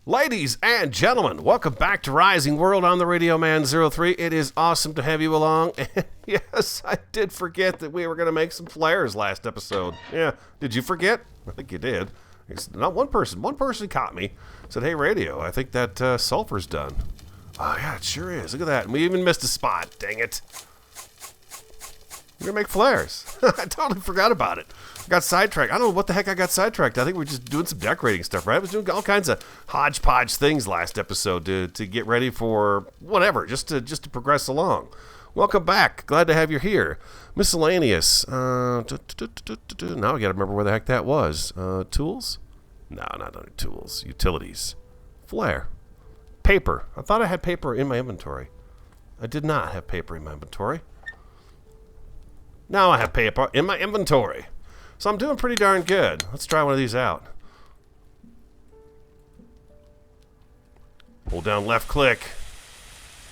Ladies and gentlemen, welcome back to Rising World on the Radio Man 03. It is awesome to have you along. And yes, I did forget that we were going to make some flares last episode. Yeah, did you forget? I think you did. It's not one person. One person caught me. Said, hey, Radio, I think that sulfur's done. Oh, yeah, it sure is. Look at that. And we even missed a spot. Dang it. We're going to make flares. I totally forgot about it. Got sidetracked. I don't know what the heck I got sidetracked. I think we were just doing some decorating stuff, right? I was doing all kinds of hodgepodge things last episode to get ready for whatever, just to progress along. Welcome back. Glad to have you here. Miscellaneous. Now I got to remember where the heck that was. Tools? No, not under tools. Utilities. Flare. Paper. I thought I had paper in my inventory. I did not have paper in my inventory. Now I have paper in my inventory. So I'm doing pretty darn good. Let's try one of these out. Hold down left click.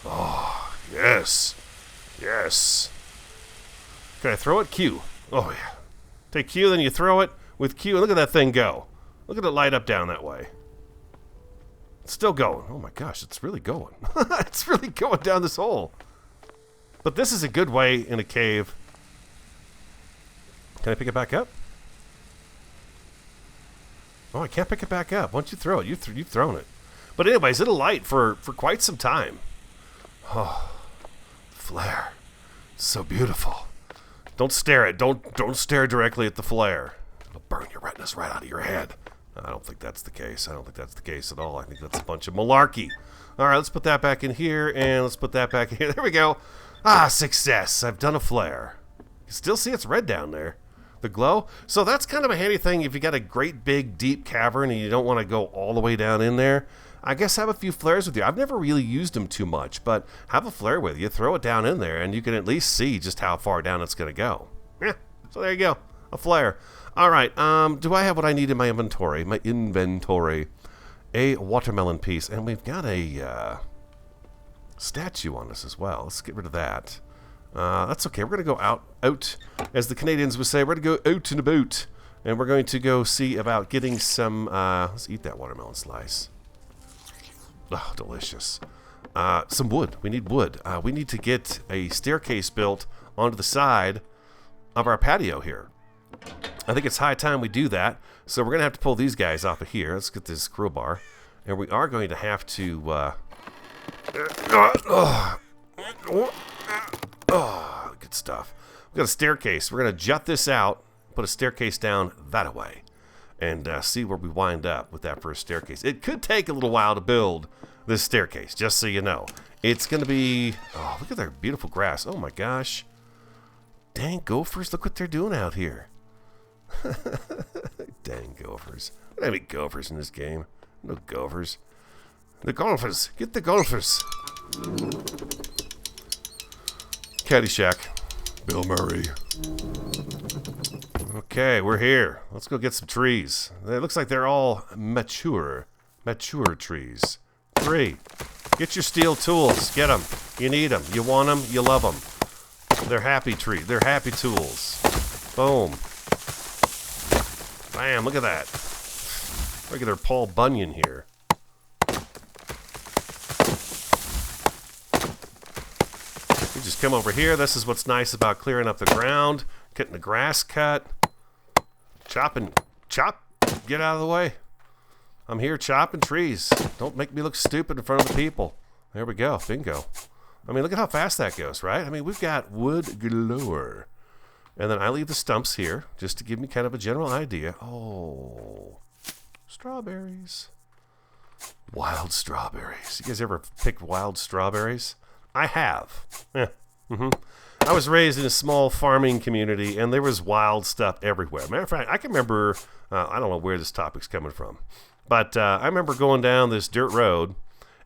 Oh, yes. Yes. Can I throw it? Q. Oh, yeah. Take Q, then you throw it with Q. And look at that thing go. Look at it light up down that way. It's still going. Oh, my gosh. It's really going. It's really going down this hole. But this is a good way in a cave. Can I pick it back up? Oh, I can't pick it back up. Once you throw it, you've thrown it. But anyways, it'll light for quite some time. Oh, flare. It's so beautiful. Don't stare at Don't stare directly at the flare. It'll burn your retinas right out of your head. I don't think that's the case. I don't think that's the case at all. I think that's a bunch of malarkey. All right, let's put that back in here, and let's put that back in here. There we go. Ah, success. I've done a flare. You still see it's red down there. The glow. So that's kind of a handy thing if you got a great big deep cavern and you don't want to go all the way down in there. I guess have a few flares with you. I've never really used them too much, but have a flare with you, throw it down in there, and you can at least see just how far down it's going to go. Yeah, so there you go, a flare. All right, do I have what I need in my inventory? My inventory. A watermelon piece, and we've got a statue on us as well. Let's get rid of that. That's okay. We're going to go out, as the Canadians would say. We're going to go out and about, and we're going to go see about getting some, let's eat that watermelon slice. Oh, delicious. Some wood. We need wood. We need to get a staircase built onto the side of our patio here. I think it's high time we do that, so we're going to have to pull these guys off of here. Let's get this crowbar, and we are going to have to, oh, good stuff. We've got a staircase. We're going to jut this out, put a staircase down that way, and see where we wind up with that first staircase. It could take a little while to build this staircase, just so you know. It's going to be... Oh, look at that beautiful grass. Oh, my gosh. Dang gophers. Look what they're doing out here. Dang gophers. There ain't any gophers in this game. No gophers. The golfers. Get the golfers. Caddyshack. Bill Murray. Okay, we're here. Let's go get some trees. It looks like they're all mature trees. 3. Get your steel tools. Get them. You need them. You want them. You love them. They're happy trees. They're happy tools. Boom. Bam, look at that. Regular Paul Bunyan here. You just come over here. This is what's nice about clearing up the ground, getting the grass cut, chop, get out of the way. I'm here chopping trees. Don't make me look stupid in front of the people. There we go, bingo. I mean, look at how fast that goes, right? I mean, we've got wood galore. And then I leave the stumps here just to give me kind of a general idea. Oh, strawberries. Wild strawberries. You guys ever picked wild strawberries? I have. I was raised in a small farming community, and there was wild stuff everywhere. Matter of fact, I can remember, I don't know where this topic's coming from, but I remember going down this dirt road,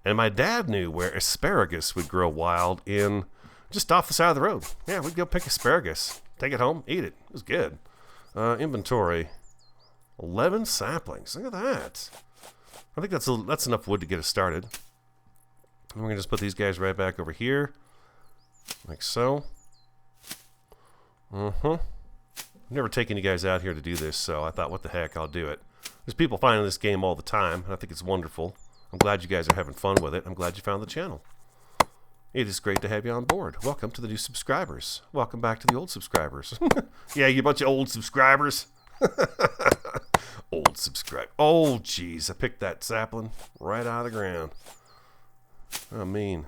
and my dad knew where asparagus would grow wild in just off the side of the road. Yeah, we'd go pick asparagus, take it home, eat it. It was good. Inventory. 11 saplings. Look at that. I think that's enough wood to get us started. And we're going to just put these guys right back over here. Like so. I've never taken you guys out here to do this, so I thought, what the heck, I'll do it. There's people finding this game all the time, and I think it's wonderful. I'm glad you guys are having fun with it. I'm glad you found the channel. It is great to have you on board. Welcome to the new subscribers. Welcome back to the old subscribers. Yeah, you bunch of old subscribers. Old subscribe. Oh, jeez. I picked that sapling right out of the ground. Oh, mean.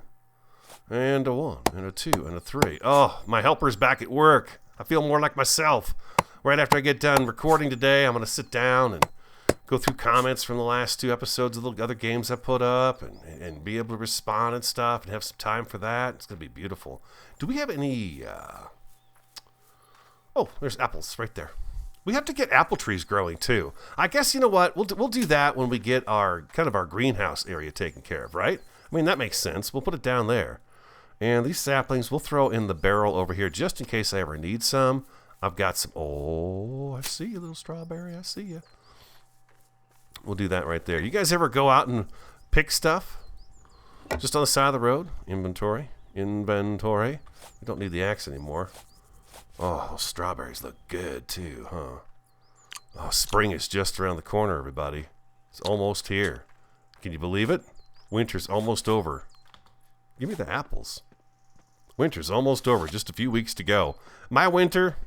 And a 1, and a 2, and a 3. Oh, my helper's back at work. I feel more like myself. Right after I get done recording today, I'm going to sit down and go through comments from the last 2 episodes of the other games I put up and be able to respond and stuff and have some time for that. It's going to be beautiful. Do we have any... Oh, there's apples right there. We have to get apple trees growing too. I guess, you know what? We'll do that when we get our kind of our greenhouse area taken care of, right? I mean, that makes sense. We'll put it down there. And these saplings we'll throw in the barrel over here just in case I ever need some. I've got some... Oh, I see you, little strawberry. I see you. We'll do that right there. You guys ever go out and pick stuff? Just on the side of the road? Inventory. Inventory. We don't need the axe anymore. Oh, those strawberries look good too, huh? Oh, spring is just around the corner, everybody. It's almost here. Can you believe it? Winter's almost over. Give me the apples. Winter's almost over. Just a few weeks to go. My winter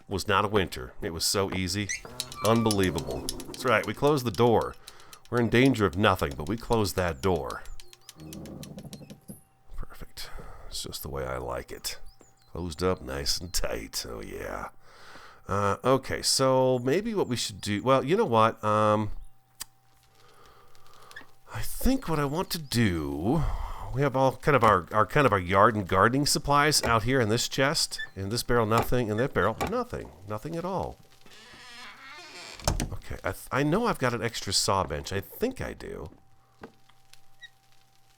was not a winter. It was so easy. Unbelievable. That's right. We closed the door. We're in danger of nothing, but we closed that door. Perfect. It's just the way I like it. Closed up nice and tight. Oh, yeah. Okay, so maybe what we should do... Well, you know what? I think what I want to do... We have all kind of our yard and gardening supplies out here in this chest. In this barrel, nothing. In that barrel, nothing. Nothing at all. Okay, I know I've got an extra saw bench. I think I do.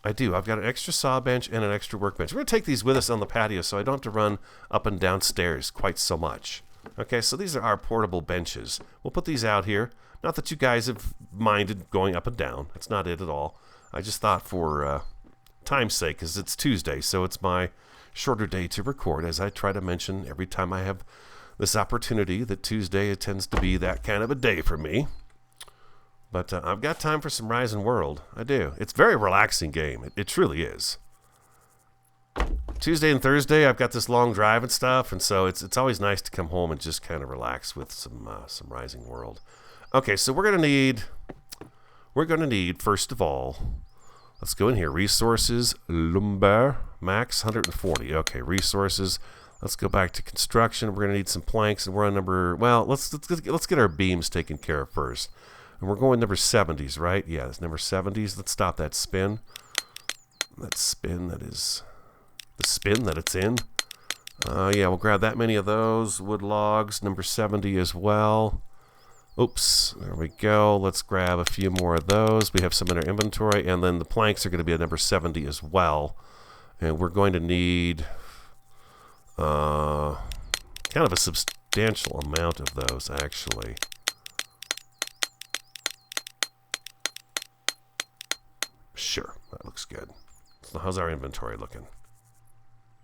I do. I've got an extra saw bench and an extra workbench. We're going to take these with us on the patio so I don't have to run up and down stairs quite so much. Okay, so these are our portable benches. We'll put these out here. Not that you guys have minded going up and down. That's not it at all. I just thought for... time's sake, because it's Tuesday, so it's my shorter day to record, as I try to mention every time I have this opportunity that Tuesday tends to be that kind of a day for me. But I've got time for some Rising World. I do. It's a very relaxing game. It truly is. Tuesday and Thursday, I've got this long drive and stuff, and so it's always nice to come home and just kind of relax with some Rising World. Okay, so we're gonna need first of all. Let's go in here. Resources, lumber, max 140. Okay, resources. Let's go back to construction. We're going to need some planks, and we're on number... Well, let's get our beams taken care of first. And we're going number 70s, right? Yeah, it's number 70s. Let's stop that spin. That spin that is... The spin that it's in. Yeah, we'll grab that many of those. Wood logs, number 70 as well. Oops, there we go. Let's grab a few more of those. We have some in our inventory, and then the planks are going to be at number 70 as well. And we're going to need kind of a substantial amount of those, actually. Sure, that looks good. So how's our inventory looking?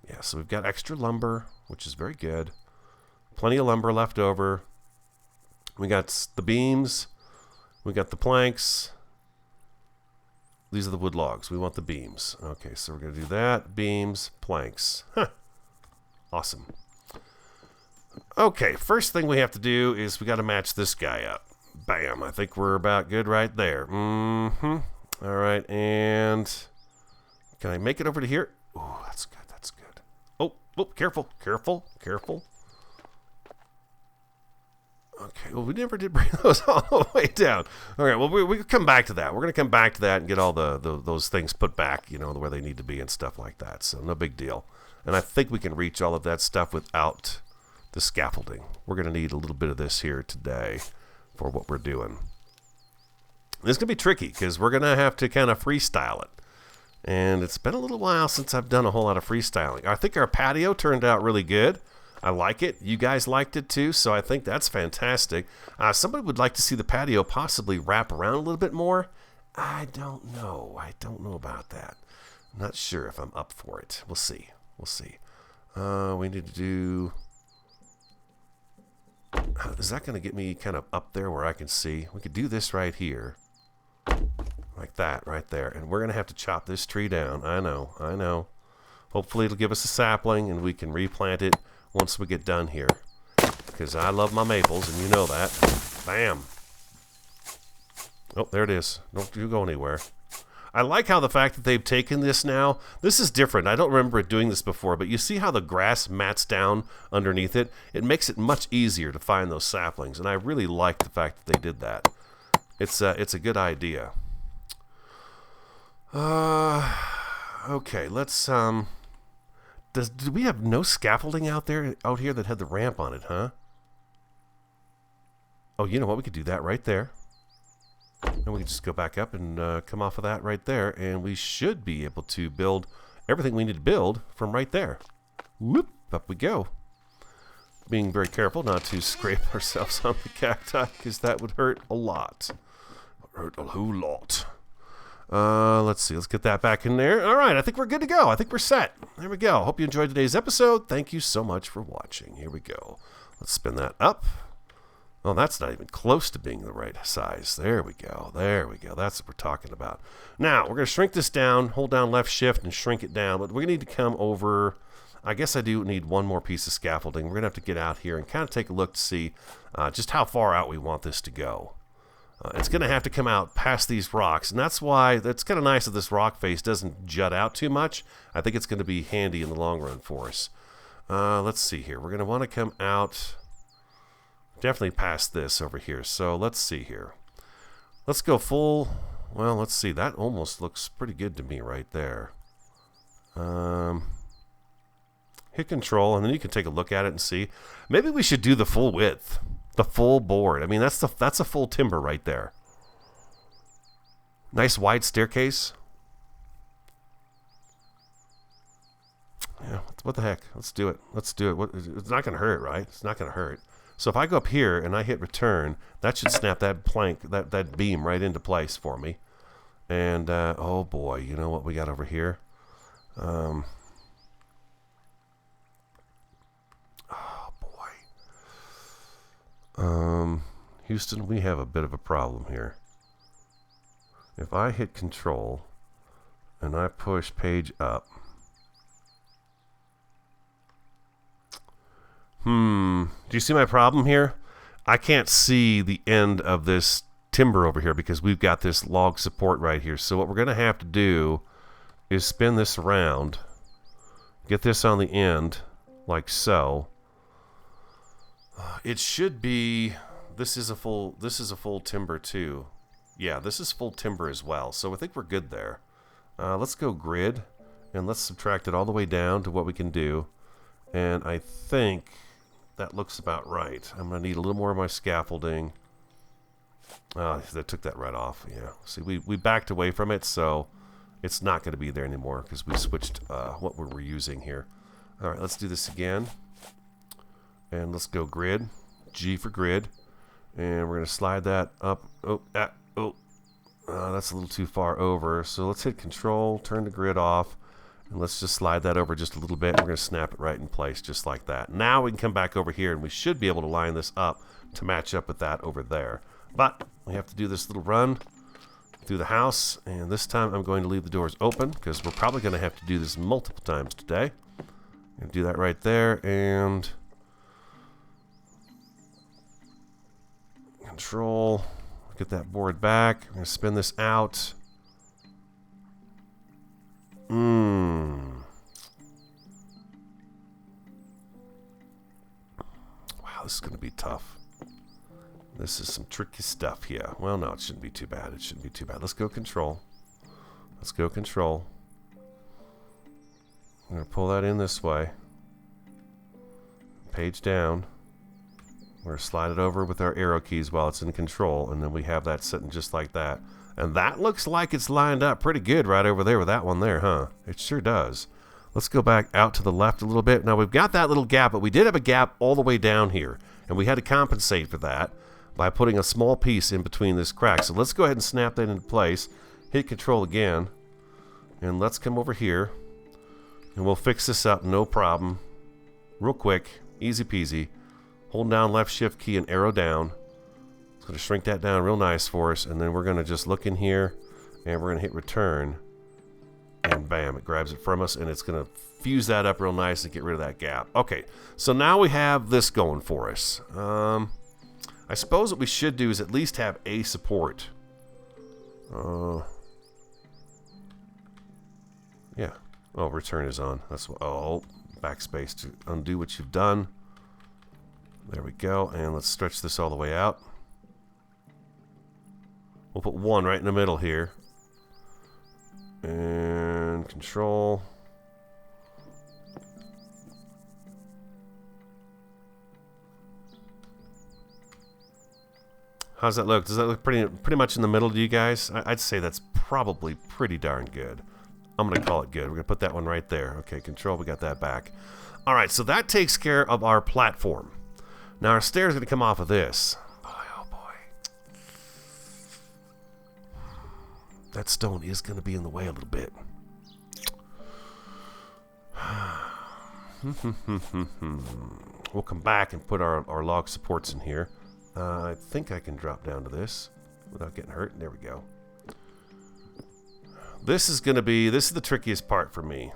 Yeah, so we've got extra lumber, which is very good. Plenty of lumber left over. We got the beams. We got the planks. These are the wood logs. We want the beams. Okay, so we're going to do that. Beams, planks. Huh. Awesome. Okay, first thing we have to do is we got to match this guy up. Bam. I think we're about good right there. Mm-hmm. All right, and can I make it over to here? Oh, that's good. That's good. Oh, careful, careful, careful. Okay, well, we never did bring those all the way down. All right, well, we come back to that. We're going to come back to that and get all those things put back, you know, where they need to be and stuff like that. So no big deal. And I think we can reach all of that stuff without the scaffolding. We're going to need a little bit of this here today for what we're doing. This is going to be tricky because we're going to have to kind of freestyle it. And it's been a little while since I've done a whole lot of freestyling. I think our patio turned out really good. I like it. You guys liked it too, so I think that's fantastic. Somebody would like to see the patio possibly wrap around a little bit more. I don't know. I don't know about that. I'm not sure if I'm up for it. We'll see. We'll see. We need to do... Is that going to get me kind of up there where I can see? We could do this right here. Like that right there. And we're going to have to chop this tree down. I know. Hopefully it'll give us a sapling and we can replant it once we get done here. Because I love my maples and you know that. Bam. Oh, there it is. Don't you go anywhere. I like how the fact that they've taken this now. This is different. I don't remember it doing this before, but you see how the grass mats down underneath it? It makes it much easier to find those saplings, and I really like the fact that they did that. It's a good idea. Okay, let's do we have no scaffolding out here that had the ramp on it, huh? Oh, you know what? We could do that right there. And we can just go back up and come off of that right there, and we should be able to build everything we need to build from right there. Whoop, up we go. Being very careful not to scrape ourselves on the cacti, because that would hurt a lot. Hurt a whole lot. Let's see. Let's get that back in there. All right, I think we're good to go. I think we're set. There we go. Hope you enjoyed today's episode. Thank you so much for watching. Here we go. Let's spin that up. Oh, that's not even close to being the right size. There we go. There we go. That's what we're talking about. Now, we're going to shrink this down. Hold down left shift and shrink it down. But we're going to need to come over. I guess I do need one more piece of scaffolding. We're going to have to get out here and kind of take a look to see just how far out we want this to go. It's going to have to come out past these rocks. And that's why it's kind of nice that this rock face doesn't jut out too much. I think it's going to be handy in the long run for us. Let's see here. We're going to want to come out definitely past this over here. So let's see here. Let's go full. Well, let's see. That almost looks pretty good to me right there. Hit control, and then you can take a look at it and see. Maybe we should do the full width, the full board. I mean, that's a full timber right there. Nice wide staircase. Yeah, what the heck? Let's do it. Let's do it. It's not going to hurt, right? It's not going to hurt. So if I go up here and I hit return, that should snap that plank, that beam right into place for me. And, oh boy, you know what we got over here? Oh boy. Houston, we have a bit of a problem here. If I hit control and I push page up. Do you see my problem here? I can't see the end of this timber over here because we've got this log support right here. So what we're going to have to do is spin this around, get this on the end like so. It should be, this is a full timber too. Yeah, this is full timber as well. So I think we're good there. Let's go grid and let's subtract it all the way down to what we can do. And I think that looks about right. I'm going to need a little more of my scaffolding. That took that right off. Yeah. See, we backed away from it, so it's not going to be there anymore because we switched what we were using here. All right, let's do this again. And let's go grid. G for grid. And we're going to slide that up. That's a little too far over. So let's hit control, turn the grid off. And let's just slide that over just a little bit. We're going to snap it right in place just like that. Now we can come back over here and we should be able to line this up to match up with that over there. But we have to do this little run through the house. And this time I'm going to leave the doors open because we're probably going to have to do this multiple times today. And do that right there. And control. Get that board back. I'm going to spin this out. Wow, this is going to be tough. This is some tricky stuff here. Well, no, it shouldn't be too bad. It shouldn't be too bad. Let's go control. Let's go control. I'm going to pull that in this way. Page down. We're going to slide it over with our arrow keys while it's in control, and then we have that sitting just like that. And that looks like it's lined up pretty good right over there with that one there, huh? It sure does. Let's go back out to the left a little bit. Now, we've got that little gap, but we did have a gap all the way down here. And we had to compensate for that by putting a small piece in between this crack. So let's go ahead and snap that into place. Hit control again. And let's come over here. And we'll fix this up, no problem. Real quick, easy peasy. Hold down left shift key and arrow down. Going to shrink that down real nice for us, and then we're going to just look in here And we're going to hit return. And bam, it grabs it from us, and it's going to fuse that up real nice and get rid of that gap. Okay, so now we have this going for us. I suppose what we should do is at least have a support. Yeah. Oh, return is on. That's what. Oh, backspace to undo what you've done. There we go. And let's stretch this all the way out. We'll put one right in the middle here. And control. How's that look? Does that look pretty much in the middle to you guys? I'd say that's probably pretty darn good. I'm going to call it good. We're going to put that one right there. Okay, control, we got that back. All right, so that takes care of our platform. Now our stairs are going to come off of this. Boy, oh boy. That stone is going to be in the way a little bit. We'll come back and put our log supports in here. I think I can drop down to this without getting hurt. There we go. This is the trickiest part for me.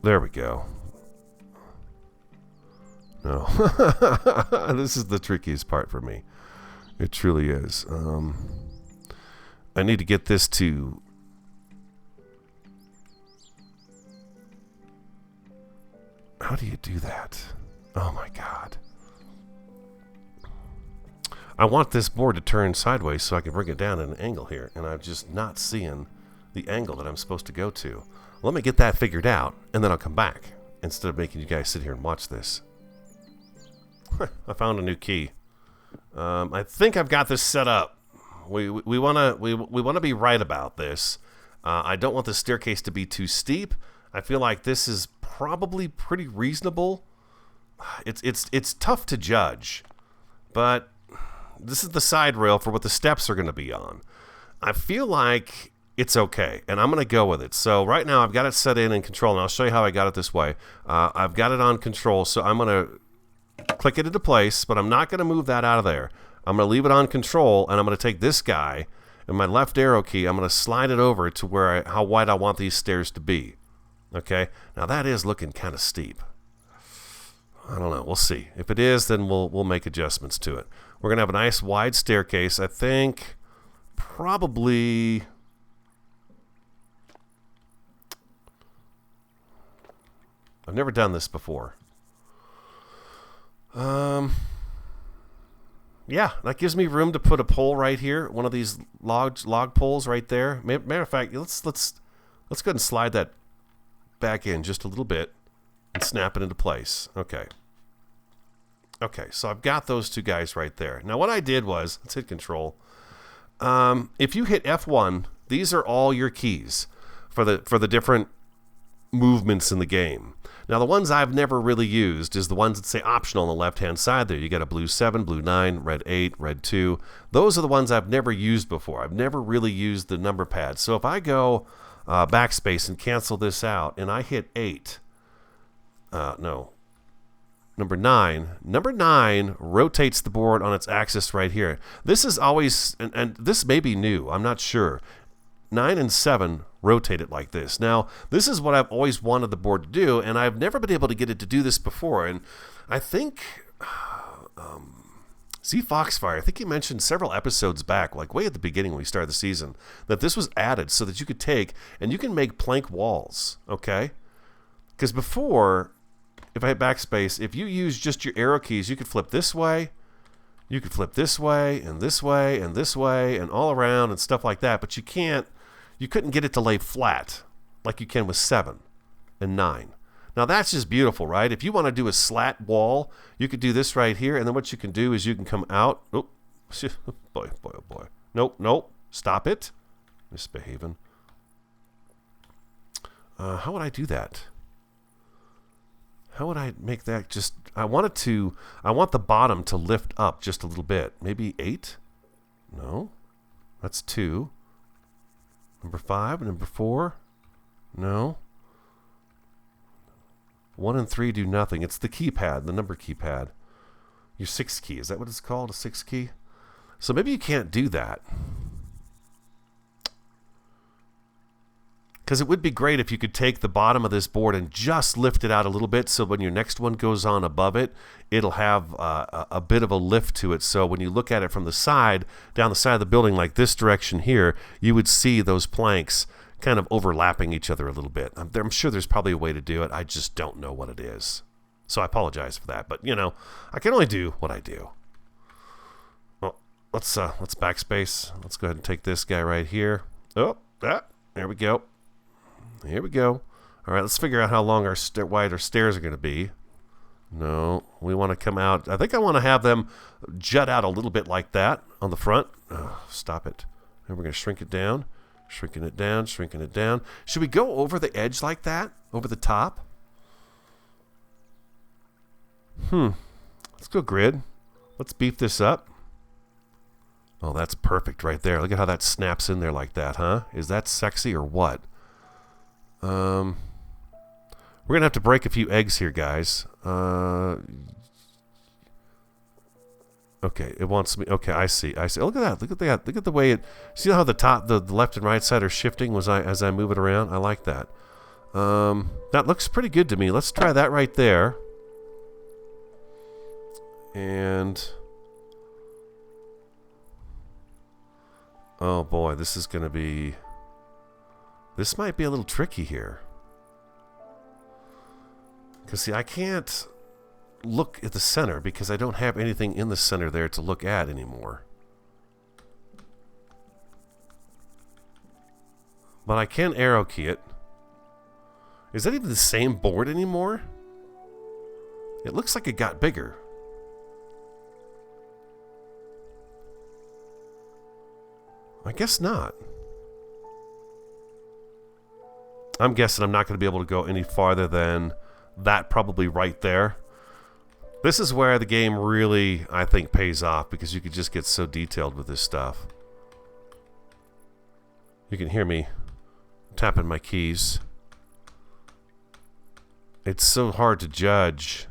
There we go. No. This is the trickiest part for me. It truly is. I need to get this to... How do you do that? Oh my god. I want this board to turn sideways so I can bring it down at an angle here, and I'm just not seeing the angle that I'm supposed to go to. Let me get that figured out, and then I'll come back, instead of making you guys sit here and watch this. I found a new key. I think I've got this set up. We wanna be right about this. I don't want the staircase to be too steep. I feel like this is probably pretty reasonable. It's tough to judge, but this is the side rail for what the steps are going to be on. I feel like it's okay, and I'm going to go with it. So right now I've got it set in control, and I'll show you how I got it this way. I've got it on control, so I'm going to click it into place, but I'm not going to move that out of there. I'm going to leave it on control, and I'm going to take this guy and my left arrow key. I'm going to slide it over to where how wide I want these stairs to be. Okay, now that is looking kind of steep. I don't know. We'll see. If it is, then we'll make adjustments to it. We're going to have a nice wide staircase. I think probably... I've never done this before. Yeah, that gives me room to put a pole right here. One of these log poles right there. Matter of fact, let's go ahead and slide that back in just a little bit and snap it into place. Okay. Okay, so I've got those two guys right there. Now what I did was, let's hit control. If you hit F1, these are all your keys for the different movements in the game. Now the ones I've never really used is the ones that say optional on the left hand side there. You got a blue 7, blue 9, red 8, red 2. Those are the ones I've never used before. I've never really used the number pad. So if I go backspace and cancel this out and I hit 8, number 9. Number 9 rotates the board on its axis right here. This is always, and this may be new, I'm not sure. 9 and 7 rotate it like this. Now, this is what I've always wanted the board to do, and I've never been able to get it to do this before. And I think Z Foxfire, I think he mentioned several episodes back, like way at the beginning when we started the season, that this was added so that you could take and you can make plank walls, okay? Because before, if I hit backspace, if you use just your arrow keys, you could flip this way, you could flip this way, and this way, and this way, and all around, and stuff like that, but you couldn't get it to lay flat like you can with 7 and 9. Now that's just beautiful, right? If you want to do a slat wall, you could do this right here, and then what you can do is you can come out. Oh, boy, boy, oh boy. Nope. Stop it. Misbehaving. How would I do that? How would I make that just... I want the bottom to lift up just a little bit. Maybe 8? No. That's 2. Number 5, number 4. No. 1 and 3 do nothing. It's the keypad, the number keypad. Your 6 key. Is that what it's called? A 6 key? So maybe you can't do that. Because it would be great if you could take the bottom of this board and just lift it out a little bit, so when your next one goes on above it, it'll have a bit of a lift to it. So when you look at it from the side, down the side of the building, like this direction here, you would see those planks kind of overlapping each other a little bit. I'm sure there's probably a way to do it. I just don't know what it is. So I apologize for that. But, you know, I can only do what I do. Well, let's backspace. Let's go ahead and take this guy right here. Oh, there we go. Here we go. All right, let's figure out how long our wide our stairs are going to be. No, we want to come out. I think I want to have them jut out a little bit like that on the front. Oh, stop it. And we're going to shrink it down. Shrinking it down, shrinking it down. Should we go over the edge like that? Over the top? Let's go grid. Let's beef this up. Oh, that's perfect right there. Look at how that snaps in there like that, huh? Is that sexy or what? We're gonna have to break a few eggs here, guys. Okay, it wants me. Okay, I see. Look at that. Look at that. Look at the way it. See how the top, the left and right side are shifting as I move it around. I like that. That looks pretty good to me. Let's try that right there. And oh boy, this is gonna be. This might be a little tricky here. Because, see, I can't look at the center because I don't have anything in the center there to look at anymore. But I can arrow key it. Is that even the same board anymore? It looks like it got bigger. I guess not. I'm guessing I'm not going to be able to go any farther than that, probably right there. This is where the game really, I think, pays off because you could just get so detailed with this stuff. You can hear me tapping my keys. It's so hard to judge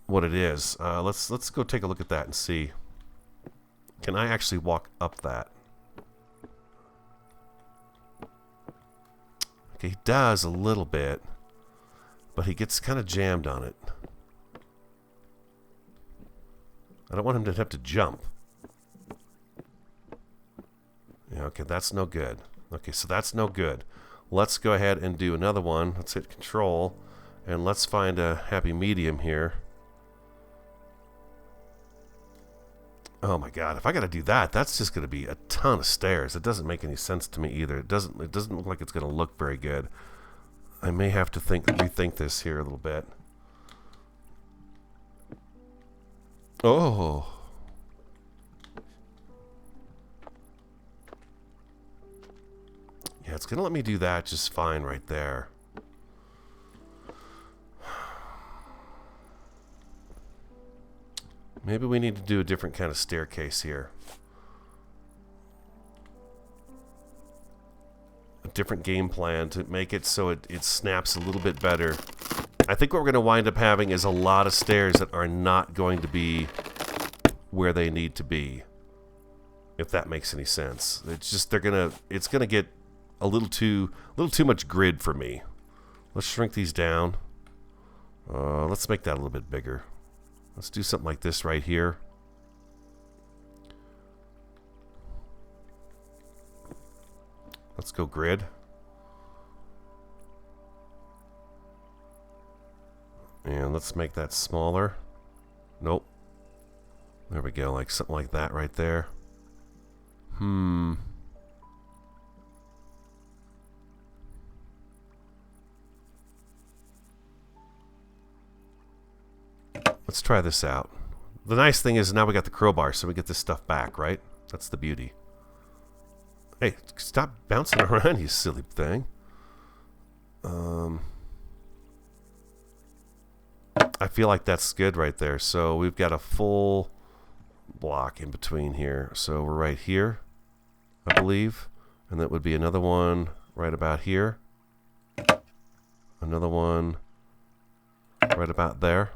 what it is. Let's go take a look at that and see. Can I actually walk up that? Okay, he does a little bit, but he gets kind of jammed on it. I don't want him to have to jump. Yeah, okay, that's no good. Okay, so that's no good. Let's go ahead and do another one. Let's hit Control, and let's find a happy medium here. Oh my God! If I got to do that, that's just going to be a ton of stairs. It doesn't make any sense to me either. It doesn't look like it's going to look very good. I may have to rethink this here a little bit. Oh. Yeah, it's going to let me do that just fine right there. Maybe we need to do a different kind of staircase here. A different game plan to make it so it snaps a little bit better. I think what we're going to wind up having is a lot of stairs that are not going to be where they need to be. If that makes any sense. It's just it's gonna get a little too much grid for me. Let's shrink these down. Let's make that a little bit bigger. Let's do something like this right here. Let's go grid. And let's make that smaller. Nope. There we go, like something like that right there. Let's try this out. The nice thing is now we got the crowbar, so we get this stuff back, right? That's the beauty. Hey, stop bouncing around, you silly thing. I feel like that's good right there. So we've got a full block in between here. So we're right here, I believe. And that would be another one right about here. Another one right about there.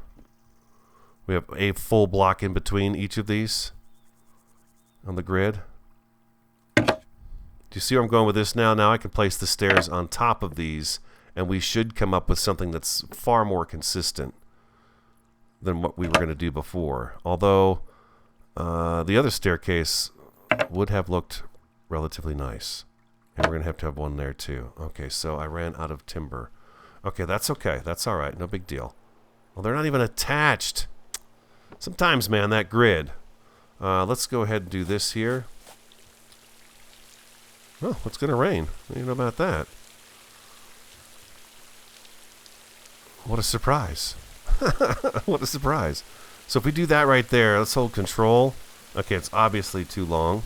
We have a full block in between each of these on the grid. Do you see where I'm going with this now? Now I can place the stairs on top of these, and we should come up with something that's far more consistent than what we were going to do before. Although the other staircase would have looked relatively nice. And we're going to have one there too. Okay, so I ran out of timber. Okay, that's okay. That's all right. No big deal. Well, they're not even attached. Sometimes, man, that grid. Let's go ahead and do this here. Oh, it's going to rain. What do you know about that? What a surprise. What a surprise. So if we do that right there, let's hold control. Okay, it's obviously too long.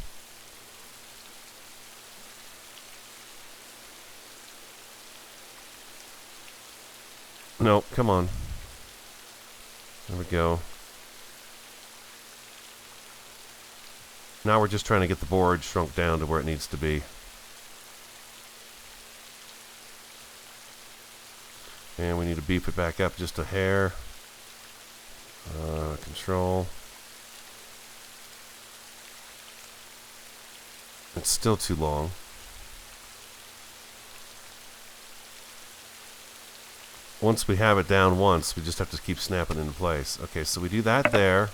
No, come on. There we go. Now we're just trying to get the board shrunk down to where it needs to be. And we need to beef it back up just a hair. Control. It's still too long. Once we have it down once, we just have to keep snapping into place. Okay, so we do that there.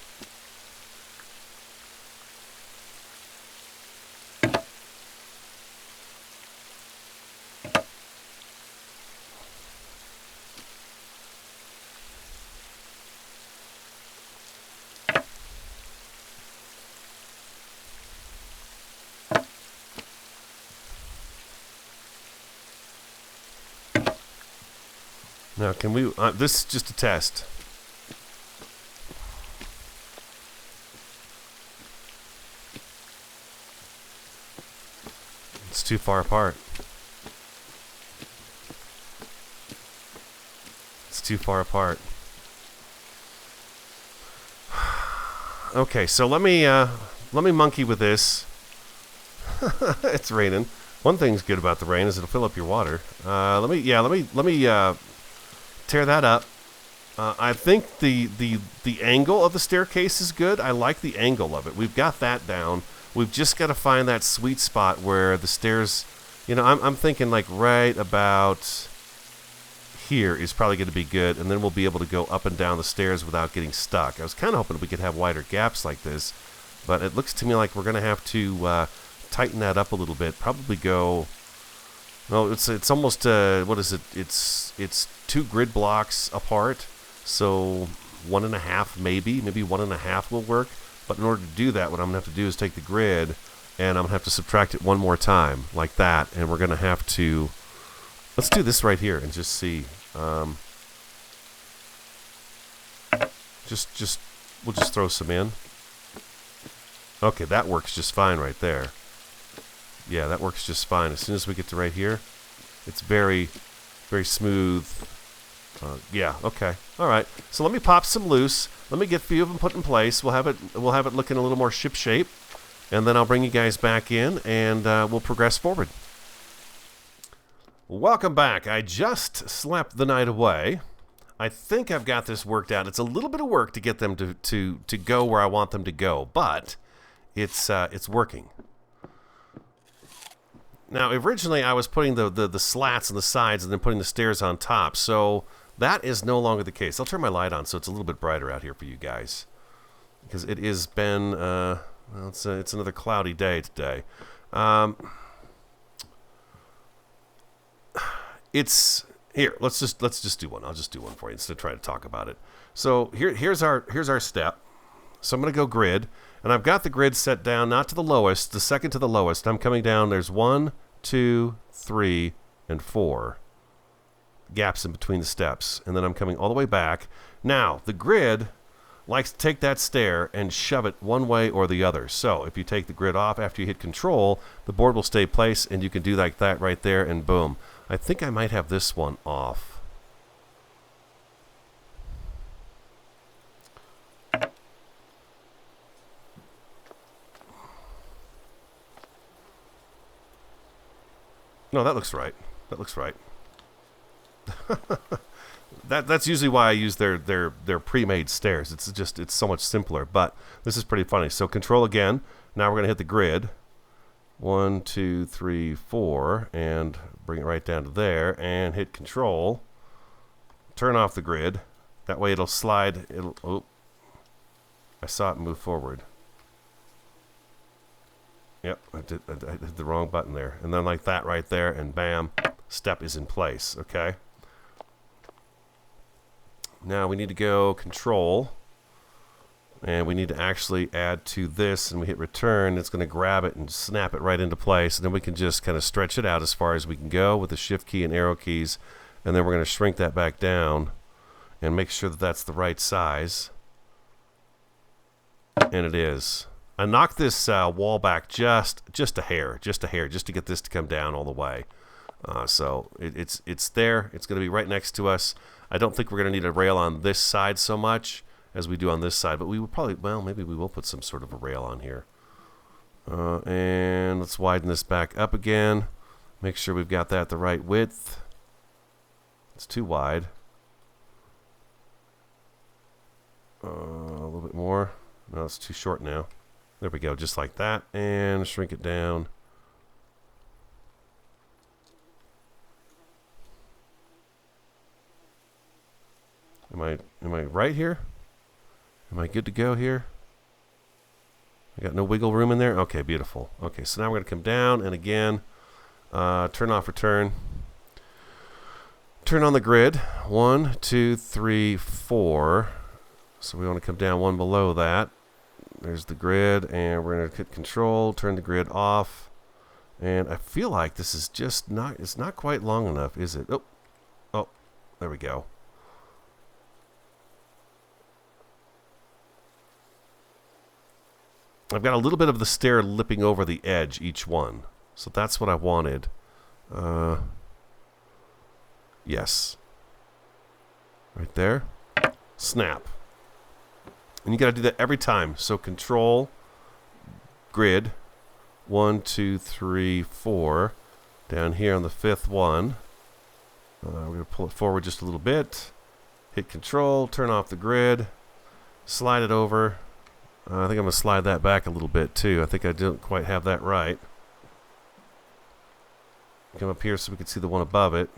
Now, can we... this is just a test. It's too far apart. It's too far apart. Okay, so let me monkey with this. It's raining. One thing's good about the rain is it'll fill up your water. Let me tear that up. I think the angle of the staircase is good. I like the angle of it. We've got that down. We've just got to find that sweet spot where the stairs, you know, I'm thinking like right about here is probably going to be good, and then we'll be able to go up and down the stairs without getting stuck. I was kind of hoping we could have wider gaps like this, but it looks to me like we're going to have to tighten that up a little bit. Probably go... No, it's almost what is it? It's 2 grid blocks apart, so 1.5 maybe 1.5 will work. But in order to do that, what I'm gonna have to do is take the grid and I'm gonna have to subtract it one more time like that, and we're gonna have to. Let's do this right here and just see. We'll just throw some in. Okay, that works just fine right there. Yeah, that works just fine. As soon as we get to right here, it's very, very smooth. Yeah, okay. All right. So let me pop some loose. Let me get a few of them put in place. We'll have it looking a little more ship shape, and then I'll bring you guys back in, and we'll progress forward. Welcome back. I just slept the night away. I think I've got this worked out. It's a little bit of work to get them to go where I want them to go, but it's working. Now, originally I was putting the slats on the sides and then putting the stairs on top, so that is no longer the case. I'll turn my light on so it's a little bit brighter out here for you guys, because it has been well, it's another cloudy day today. It's here. Let's just do one. I'll just do one for you instead of trying to talk about it. So here's our step. So I'm going to go grid, and I've got the grid set down not to the lowest, the second to the lowest. I'm coming down. There's 1, 2, 3, and 4 gaps in between the steps, and then I'm coming all the way back. Now the grid likes to take that stair and shove it one way or the other. So if you take the grid off after you hit control, the board will stay placed, and you can do like that right there, and boom. I think I might have this one off. No, that looks right. That looks right. That's usually why I use their pre-made stairs. It's so much simpler. But this is pretty funny. So control again. Now we're gonna hit the grid. 1, 2, 3, 4, and bring it right down to there, and hit control. Turn off the grid. That way it'll slide. Oh, I saw it move forward. Yep, I hit the wrong button there. And then like that right there, and bam, step is in place, okay? Now we need to go control, and we need to actually add to this, and we hit return. It's going to grab it and snap it right into place, and then we can just kind of stretch it out as far as we can go with the shift key and arrow keys, and then we're going to shrink that back down and make sure that that's the right size. And it is. I knocked this wall back just a hair, just to get this to come down all the way. So it's there. It's going to be right next to us. I don't think we're going to need a rail on this side so much as we do on this side, but we will probably, well, maybe we will put some sort of a rail on here. And let's widen this back up again. Make sure we've got that the right width. It's too wide. A little bit more. No, it's too short now. There we go, just like that, and shrink it down. Am I right here? Am I good to go here? I got no wiggle room in there? Okay, beautiful. Okay, so now we're going to come down, and again, turn off return. Turn on the grid. 1, 2, 3, 4. So we want to come down one below that. There's the grid, and we're going to hit control, turn the grid off. And I feel like this is just not, it's not quite long enough, is it? Oh, there we go. I've got a little bit of the stair lipping over the edge each one. So that's what I wanted. Yes. Right there. Snap. And you got to do that every time. So control, grid, 1, 2, 3, 4. Down here on the 5th one. We're going to pull it forward just a little bit. Hit control, turn off the grid, slide it over. I think I'm going to slide that back a little bit too. I think I didn't quite have that right. Come up here so we can see the one above it.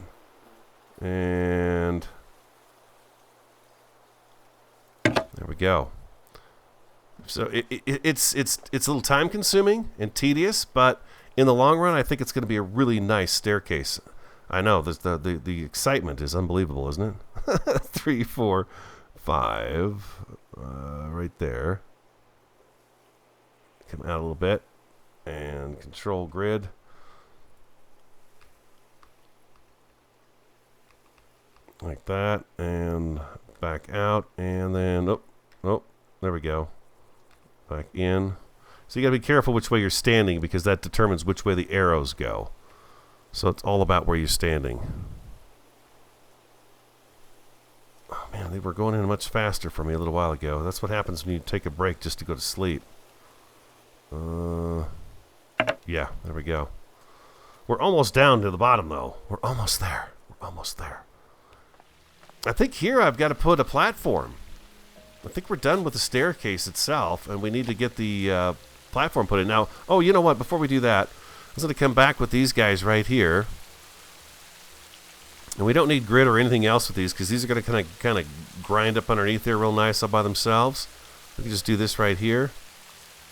And there we go. So it's a little time consuming and tedious, but in the long run I think it's going to be a really nice staircase. I know the excitement is unbelievable, isn't it? 3, 4, 5 right there. Come out a little bit and control grid. Like that, and back out, and then oh, there we go. Back in. So you got to be careful which way you're standing because that determines which way the arrows go. So it's all about where you're standing. Oh man, they were going in much faster for me a little while ago. That's what happens when you take a break just to go to sleep. Yeah, there we go. We're almost down to the bottom though. We're almost there. We're almost there. I think here I've got to put a platform. I think we're done with the staircase itself, and we need to get the platform put in. Now, oh, you know what? Before we do that, I was going to come back with these guys right here. And we don't need grid or anything else with these, because these are going to kind of grind up underneath there real nice all by themselves. We can just do this right here.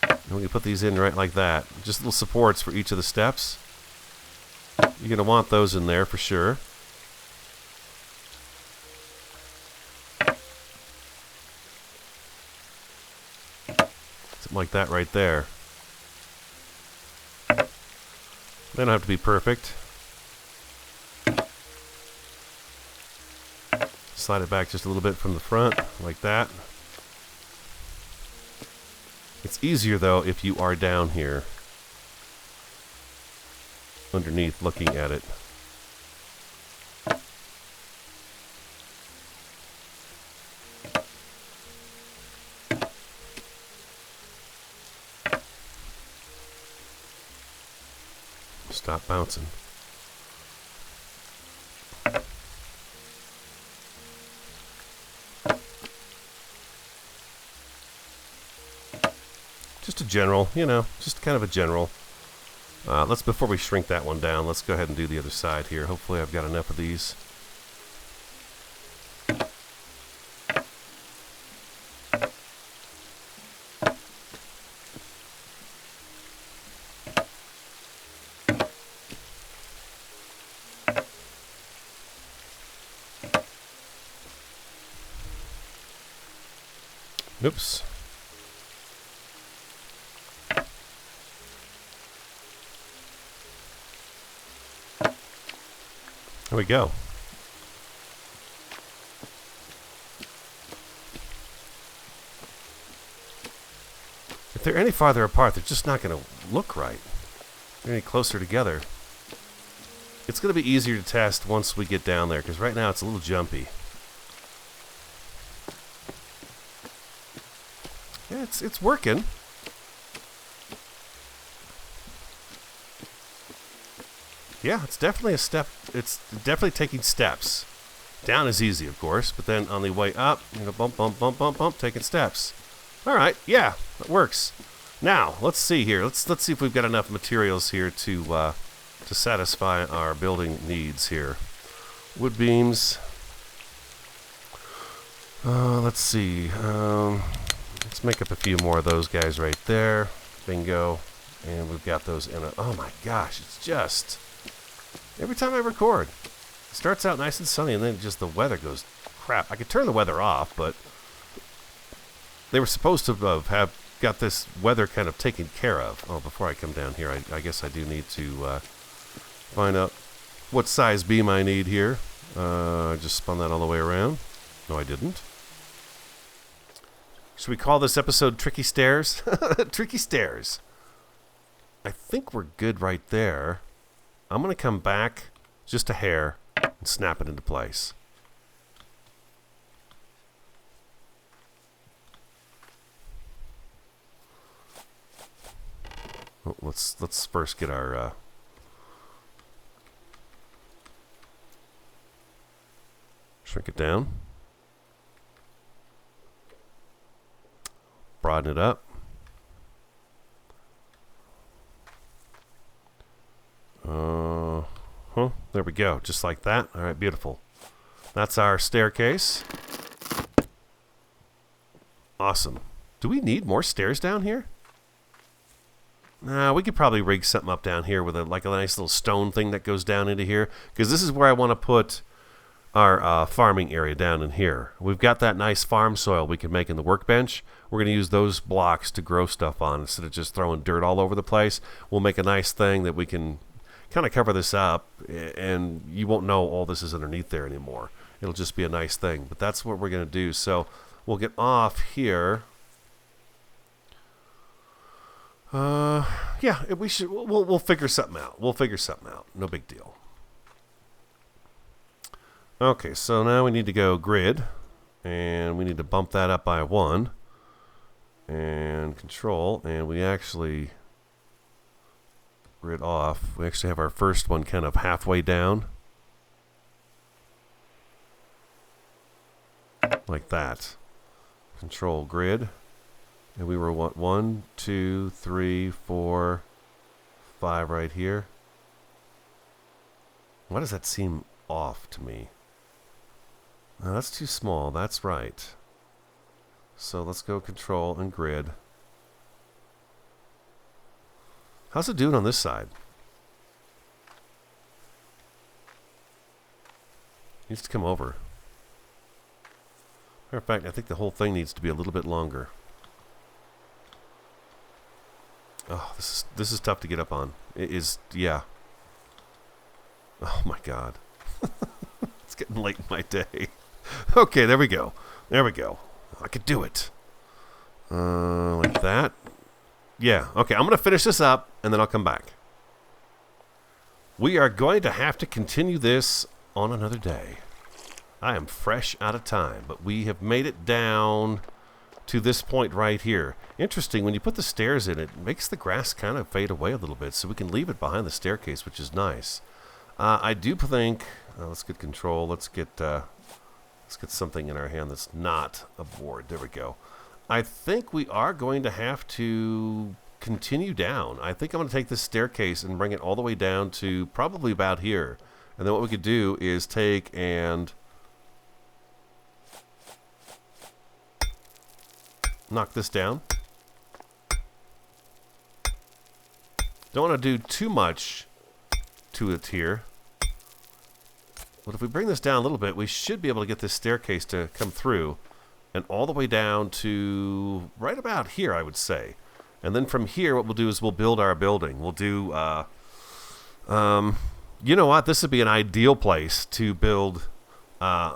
And we can put these in right like that. Just little supports for each of the steps. You're going to want those in there for sure. Something like that right there. They don't have to be perfect. Slide it back just a little bit from the front, like that. It's easier though if you are down here underneath looking at it. Stop bouncing. a general, you know, just kind of a general. Before we shrink that one down, let's go ahead and do the other side here. Hopefully I've got enough of these. Oops. There we go. If they're any farther apart, they're just not going to look right. They're any closer together. It's going to be easier to test once we get down there, because right now it's a little jumpy. Yeah, it's working. Yeah, it's definitely a step. It's definitely taking steps. Down is easy, of course, but then on the way up, you know, bump, bump, bump, bump, bump, taking steps. All right, yeah, that works. Now, let's see here. Let's see if we've got enough materials here to satisfy our building needs here. Wood beams. Let's see. Let's make up a few more of those guys right there. Bingo. And we've got those in a... Oh my gosh, it's just... Every time I record, it starts out nice and sunny, and then just the weather goes crap. I could turn the weather off, but they were supposed to have got this weather kind of taken care of. Oh, before I come down here, I guess I do need to find out what size beam I need here. I just spun that all the way around. No, I didn't. Should we call this episode Tricky Stairs? Tricky Stairs. I think we're good right there. I'm going to come back just a hair and snap it into place. Oh, let's first get our shrink it down. Broaden it up. There we go, just like that. All right, beautiful. That's our staircase. Awesome. Do we need more stairs down here? Nah, we could probably rig something up down here with a nice little stone thing that goes down into here, because this is where I want to put our farming area down in here. We've got that nice farm soil we can make in the workbench. We're going to use those blocks to grow stuff on instead of just throwing dirt all over the place. We'll make a nice thing that we can kind of cover this up, and you won't know all this is underneath there anymore. It'll just be a nice thing, but that's what we're going to do. So we'll get off here. Yeah, we'll figure something out. We'll figure something out. No big deal. Okay, so now we need to go grid, and we need to bump that up by 1, and control, and we actually grid off. We actually have our first one kind of halfway down, like that. Control grid, and we were what, 1, 2, 3, 4, 5 right here. Why does that seem off to me? No, that's too small. That's right. So let's go control and grid. How's it doing on this side? Needs to come over. Matter of fact, I think the whole thing needs to be a little bit longer. Oh, this is tough to get up on. It is, yeah. Oh my God. It's getting late in my day. Okay, there we go. There we go. I could do it. Like that. Yeah, okay, I'm going to finish this up, and then I'll come back. We are going to have to continue this on another day. I am fresh out of time, but we have made it down to this point right here. Interesting, when you put the stairs in, it makes the grass kind of fade away a little bit, so we can leave it behind the staircase, which is nice. I do think... let's get control. Let's get something in our hand that's not a board. There we go. I think we are going to have to continue down. I think I'm going to take this staircase and bring it all the way down to probably about here. And then what we could do is take and knock this down. Don't want to do too much to it here. But if we bring this down a little bit, we should be able to get this staircase to come through and all the way down to right about here, I would say. And then from here, what we'll do is we'll build our building. We'll do, you know what? This would be an ideal place to build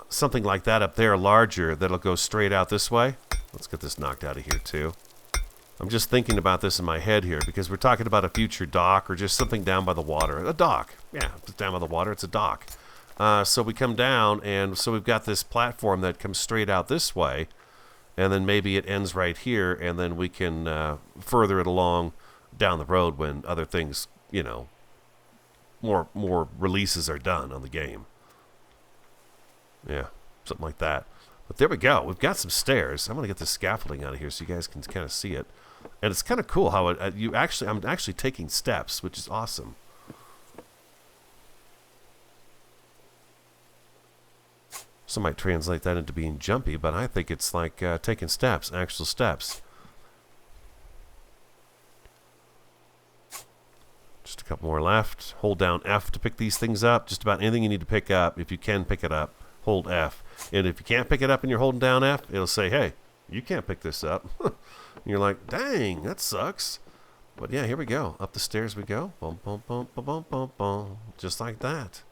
something like that up there, larger, that'll go straight out this way. Let's get this knocked out of here, too. I'm just thinking about this in my head here because we're talking about a future dock or just something down by the water. A dock. Yeah, it's down by the water. It's a dock. So we come down, and so we've got this platform that comes straight out this way, and then maybe it ends right here, and then we can further it along down the road when other things, you know, more releases are done on the game. Yeah, something like that. But there we go. We've got some stairs. I'm going to get this scaffolding out of here so you guys can kind of see it. And it's kind of cool how I'm actually taking steps, which is awesome. Some might translate that into being jumpy, but I think it's like taking steps, actual steps. Just a couple more left. Hold down F to pick these things up. Just about anything you need to pick up, if you can pick it up, hold F. And if you can't pick it up and you're holding down F, it'll say, hey, you can't pick this up. And you're like, dang, that sucks. But yeah, here we go. Up the stairs we go. Boom, boom, boom, boom, boom, boom, boom. Just like that.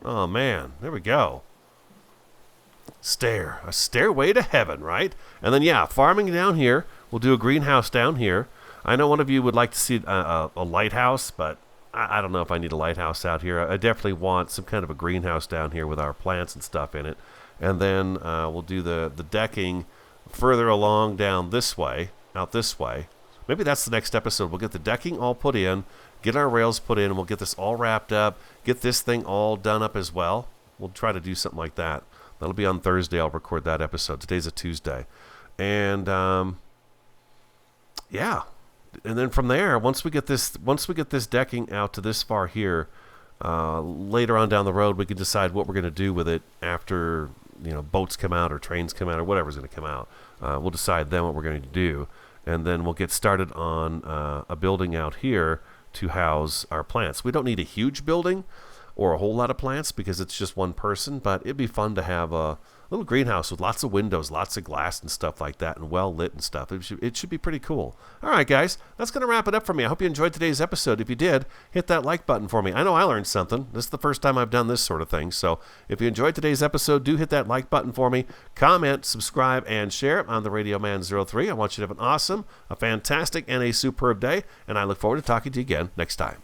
Oh, man. There we go. A stairway to heaven, right? And then, yeah, farming down here. We'll do a greenhouse down here. I know one of you would like to see a lighthouse, but I don't know if I need a lighthouse out here. I definitely want some kind of a greenhouse down here with our plants and stuff in it. And then we'll do the decking further along down this way, out this way. Maybe that's the next episode. We'll get the decking all put in, get our rails put in, and we'll get this all wrapped up, get this thing all done up as well. We'll try to do something like that. That'll be on Thursday. I'll record that episode. Today's a Tuesday. And, yeah. And then from there, once we get this decking out to this far here, later on down the road, we can decide what we're going to do with it after, you know, boats come out or trains come out or whatever's going to come out. We'll decide then what we're going to do. And then we'll get started on a building out here to house our plants. We don't need a huge building or a whole lot of plants because it's just one person, but it'd be fun to have a little greenhouse with lots of windows, lots of glass and stuff like that, and well lit and stuff. It should be pretty cool. All right, guys, that's going to wrap it up for me. I hope you enjoyed today's episode. If you did, hit that like button for me. I know I learned something. This is the first time I've done this sort of thing. So if you enjoyed today's episode, do hit that like button for me. Comment, subscribe, and share it on the Radio Man 03. I want you to have an awesome, a fantastic, and a superb day, and I look forward to talking to you again next time.